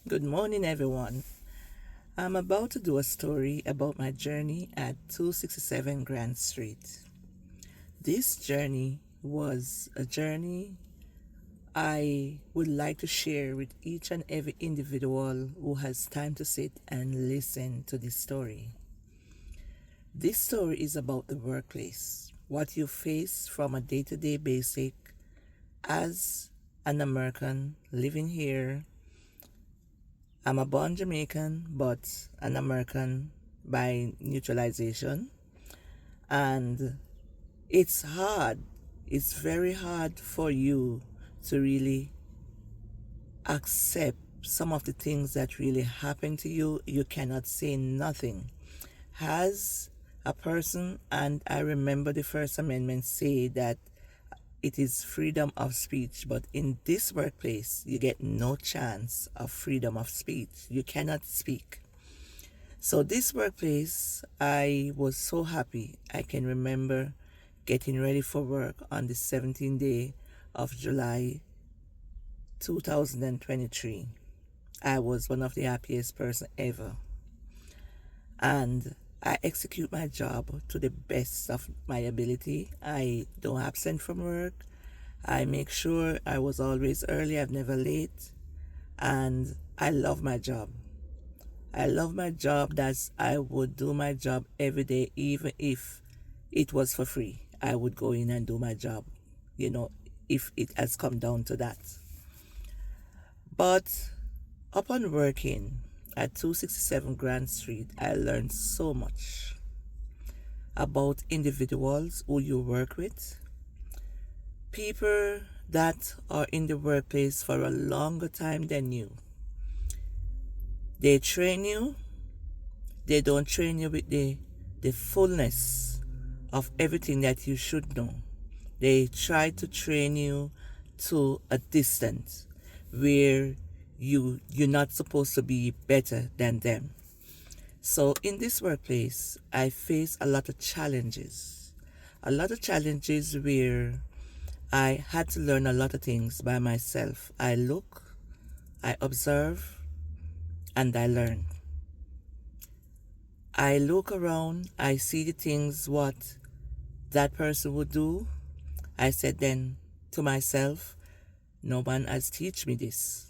Good morning, everyone. I'm about to do a story about my journey at 267 Grand Street. This journey was a journey I would like to share with each and every individual who has time to sit and listen to this story. This story is about the workplace, what you face from a day to day basis as an American living here. I'm a born Jamaican, but an American by neutralization. And it's hard. It's very hard for you to really accept some of the things that really happen to you. You cannot say nothing. As a person, and I remember the First Amendment say that it is freedom of speech, but in this workplace, you get no chance of freedom of speech. You cannot speak. So this workplace, I was so happy. I can remember getting ready for work on the 17th day of July 2023. I was one of the happiest person ever. And I execute my job to the best of my ability. I don't absent from work. I make sure I was always early, I'm never late. And I love my job. I love my job that I would do my job every day, even if it was for free. I would go in and do my job, you know, if it has come down to that. But upon working at 267 Grand Street, I learned so much about individuals who you work with, people that are in the workplace for a longer time than you. They train you, they don't train you with the fullness of everything that you should know. They try to train you to a distance where you're not supposed to be better than them. So in this workplace, I face a lot of challenges. A lot of challenges where I had to learn a lot of things by myself. I look, I observe, and I learn. I look around, I see the things what that person would do. I said then to myself, no one has teach me this.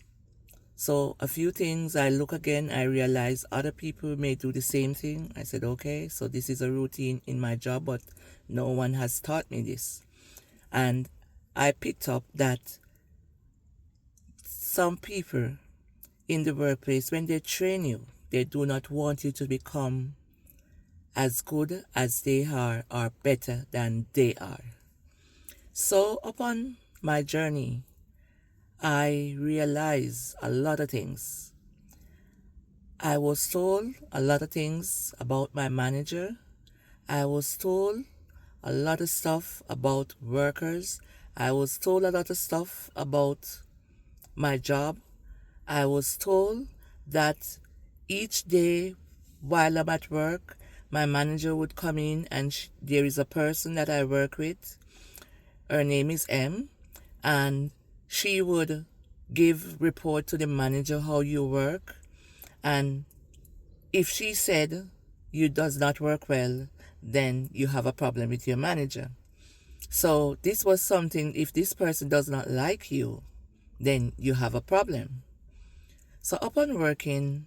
So a few things I look again, I realize other people may do the same thing. I said, okay, so this is a routine in my job, but no one has taught me this. And I picked up that some people in the workplace, when they train you, they do not want you to become as good as they are or better than they are. So upon my journey, I realized a lot of things. I was told a lot of things about my manager. I was told a lot of stuff about workers. I was told a lot of stuff about my job. I was told that each day while I'm at work, my manager would come in and there is a person that I work with. Her name is M, and she would give report to the manager how you work. And if she said you does not work well, then you have a problem with your manager. So this was something, if this person does not like you, then you have a problem. So upon working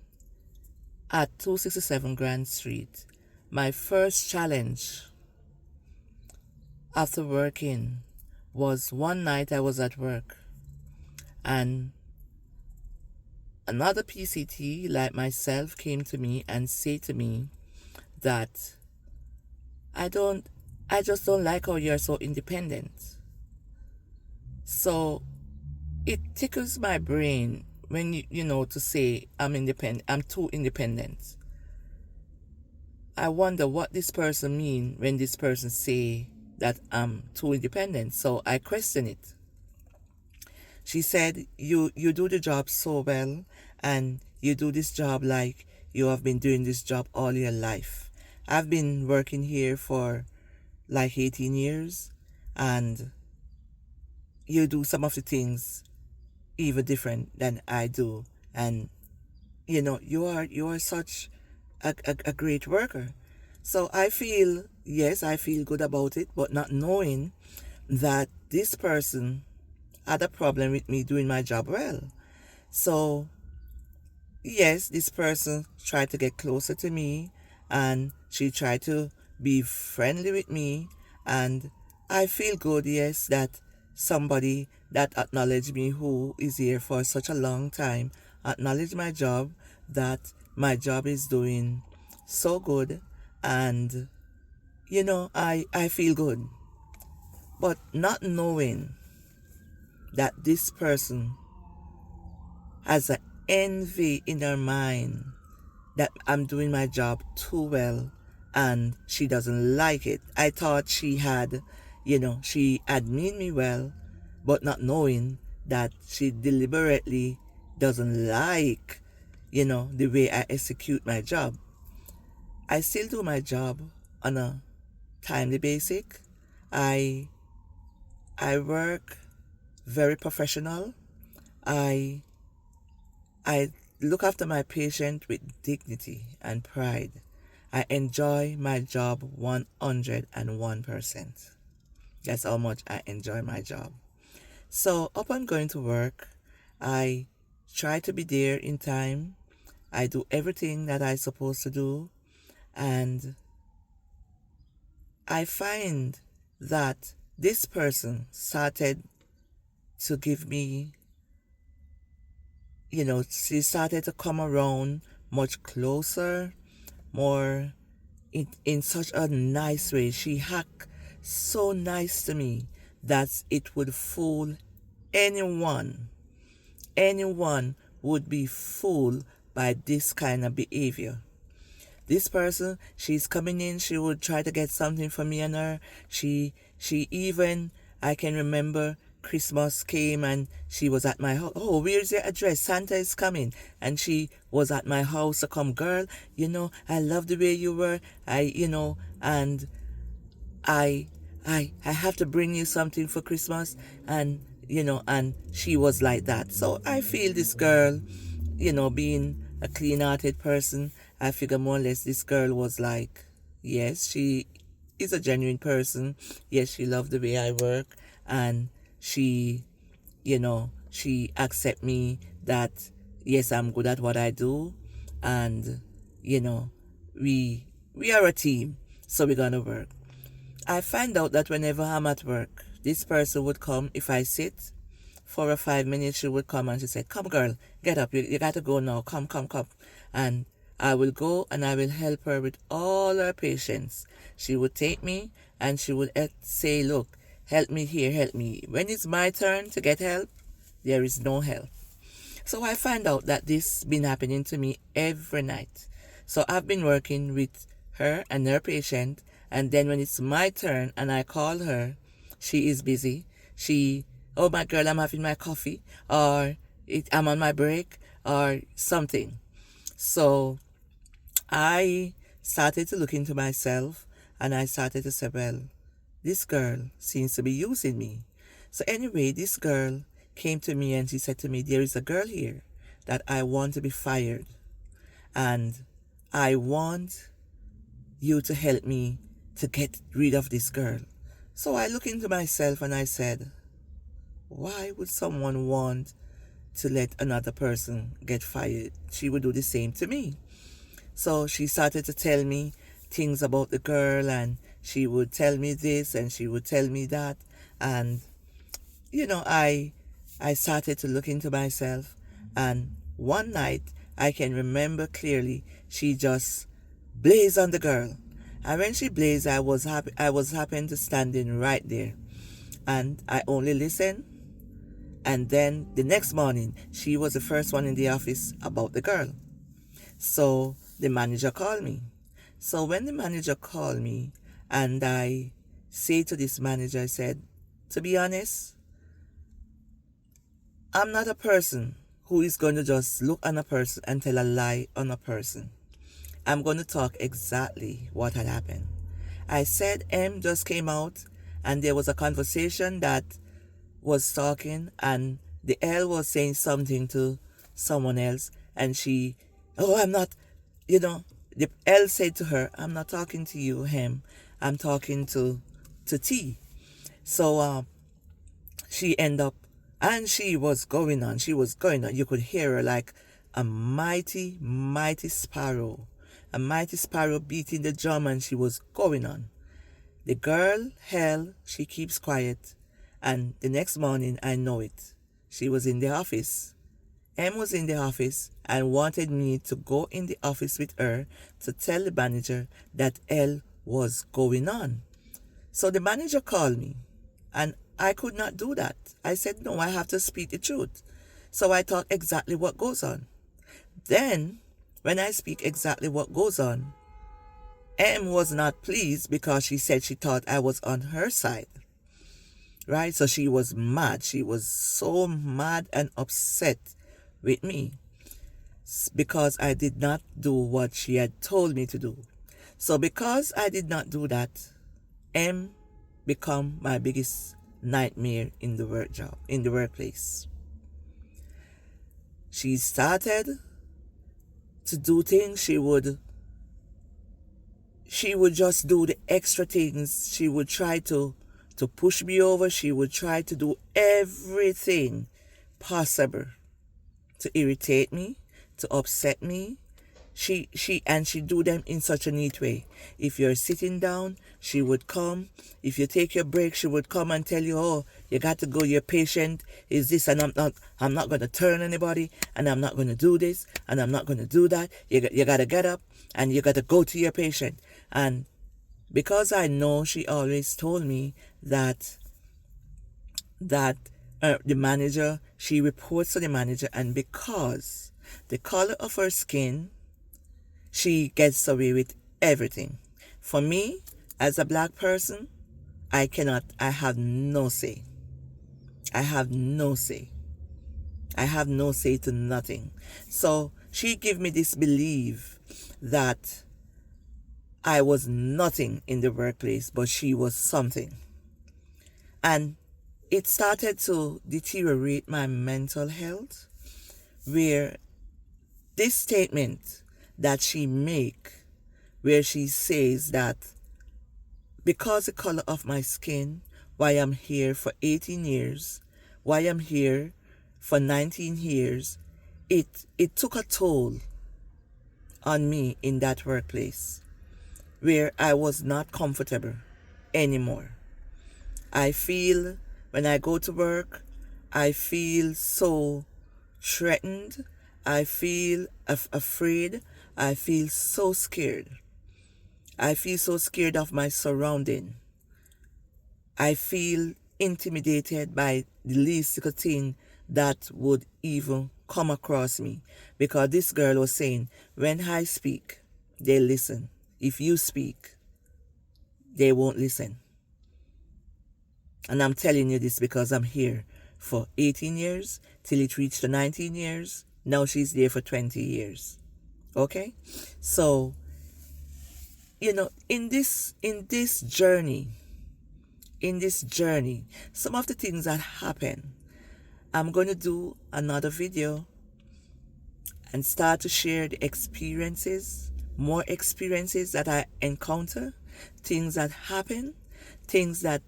at 267 Grand Street, my first challenge after working was one night I was at work and another PCT like myself came to me and said to me that I just don't like how you're so independent. So it tickles my brain when you know to say I'm independent, I'm too independent. I wonder what this person mean when this person say that I'm too independent. So I question it. She said, you do the job so well, and you do this job like you have been doing this job all your life. I've been working here for like 18 years, and you do some of the things even different than I do. And you are such a great worker. So I feel, yes, I feel good about it, but not knowing that this person had a problem with me doing my job well. So yes, this person tried to get closer to me, and she tried to be friendly with me, and I feel good, yes, that somebody that acknowledged me, who is here for such a long time, acknowledged my job, that my job is doing so good, and I feel good. But not knowing that this person has an envy in her mind that I'm doing my job too well, and she doesn't like it. I thought she had, she admin me well, but not knowing that she deliberately doesn't like, the way I execute my job. I still do my job on a timely basis. I I work very professional. I I look after my patient with dignity and pride. I enjoy my job 101%. That's how much I enjoy my job. So, upon going to work, I try to be there in time. I do everything that I'm supposed to do. And I find that this person started to give me, she started to come around much closer, more in such a nice way. She hacked so nice to me that it would fool anyone. Anyone would be fooled by this kind of behavior. This person, she's coming in, she would try to get something for me and her. She even, I can remember Christmas came and she was at my house. Oh, where's your address? Santa is coming. And she was at my house to come, girl, I love the way you were. And I have to bring you something for Christmas. And she was like that. So I feel this girl, being a clean-hearted person, I figure more or less this girl was like, yes, she is a genuine person. Yes, she loved the way I work, and she, she accept me that, yes, I'm good at what I do, and, you know, we we are a team, so we're gonna work. I find out that whenever I'm at work, this person would come if I sit for a 5 minutes. She would come and she said, come girl, get up, you got to go now, come, come, come. And I will go and I will help her with all her patients. She would take me and she would say, look, help me here, help me. When it's my turn to get help, there is no help. So I find out that this been happening to me every night. So I've been working with her and her patient, and then when it's my turn and I call her, she is busy. Oh my girl, I'm having my coffee, or I'm on my break, or something. So I started to look into myself and I started to say, well, this girl seems to be using me. So anyway, this girl came to me and she said to me, there is a girl here that I want to be fired, and I want you to help me to get rid of this girl. So I looked into myself and I said, why would someone want to let another person get fired? She would do the same to me. So she started to tell me things about the girl, and she would tell me this and she would tell me that. And, I started to look into myself. And one night, I can remember clearly, she just blazed on the girl. And when she blazed, I was happened to standing right there. And I only listened. And then the next morning, she was the first one in the office about the girl. So the manager called me. So when the manager called me, and I say to this manager, I said, to be honest, I'm not a person who is going to just look on a person and tell a lie on a person. I'm going to talk exactly what had happened. I said M just came out and there was a conversation that was talking, and the L was saying something to someone else, and she Oh, I'm not, you know, the L said to her, I'm not talking to you, him. I'm talking to T. So she end up, and she was going on. She was going on. You could hear her like a mighty, mighty sparrow. A mighty sparrow beating the drum, and she was going on. The girl, hell, she keeps quiet. And the next morning, I know it. She was in the office. M was in the office and wanted me to go in the office with her to tell the manager that L was going on. So the manager called me, and I could not do that. I said, no, I have to speak the truth. So I thought exactly what goes on. Then, when I speak exactly what goes on, M was not pleased because she said she thought I was on her side. Right? So she was mad. She was so mad and upset with me because I did not do what she had told me to do. So because I did not do that, M become my biggest nightmare in the workplace. She started to do things. She would just do the extra things. She would try to push me over. She would try to do everything possible to irritate me, to upset me. She do them in such a neat way. If you're sitting down, she would come. If you take your break, she would come and tell you, oh, you got to go, your patient is this, and I'm not going to turn anybody, and I'm not going to do this, and I'm not going to do that. You got to get up, and you got to go to your patient. And because I know she always told me that the manager, she reports to the manager, and because the color of her skin, she gets away with everything. For me, as a black person, I have no say. I have no say. I have no say to nothing. So she gave me this belief that I was nothing in the workplace, but she was something. And it started to deteriorate my mental health, where this statement that she make, where she says that because the color of my skin, why I'm here for 18 years, why I'm here for 19 years, it took a toll on me in that workplace where I was not comfortable anymore. I feel when I go to work, I feel so threatened. I feel afraid. I feel so scared. I feel so scared of my surrounding. I feel intimidated by the least little thing that would even come across me. Because this girl was saying, when I speak, they listen. If you speak, they won't listen. And I'm telling you this because I'm here for 18 years till it reached to 19 years. Now she's there for 20 years. Okay? So, in this journey, some of the things that happen, I'm going to do another video and start to share the experiences, more experiences that I encounter, things that happen, things that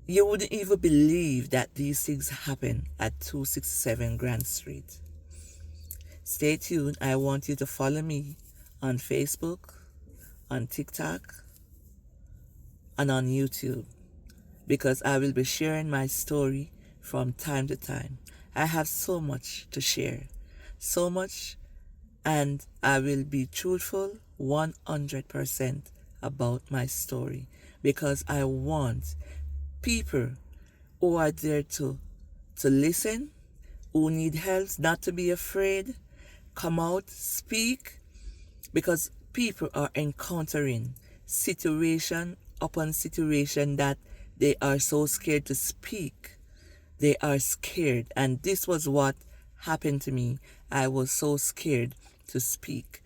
you wouldn't even believe that these things happen at 267 Grand Street. Stay tuned. I want you to follow me on Facebook, on TikTok, and on YouTube, because I will be sharing my story from time to time. I have so much to share, so much, and I will be truthful 100% about my story, because I want people who are there to listen, who need help, not to be afraid, come out, speak, because people are encountering situation upon situation that they are so scared to speak. They are scared, and this was what happened to me. I was so scared to speak.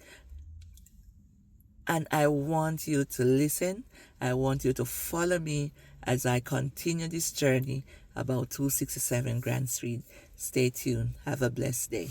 And I want you to listen. I want you to follow me as I continue this journey about 267 Grand Street. Stay tuned. Have a blessed day.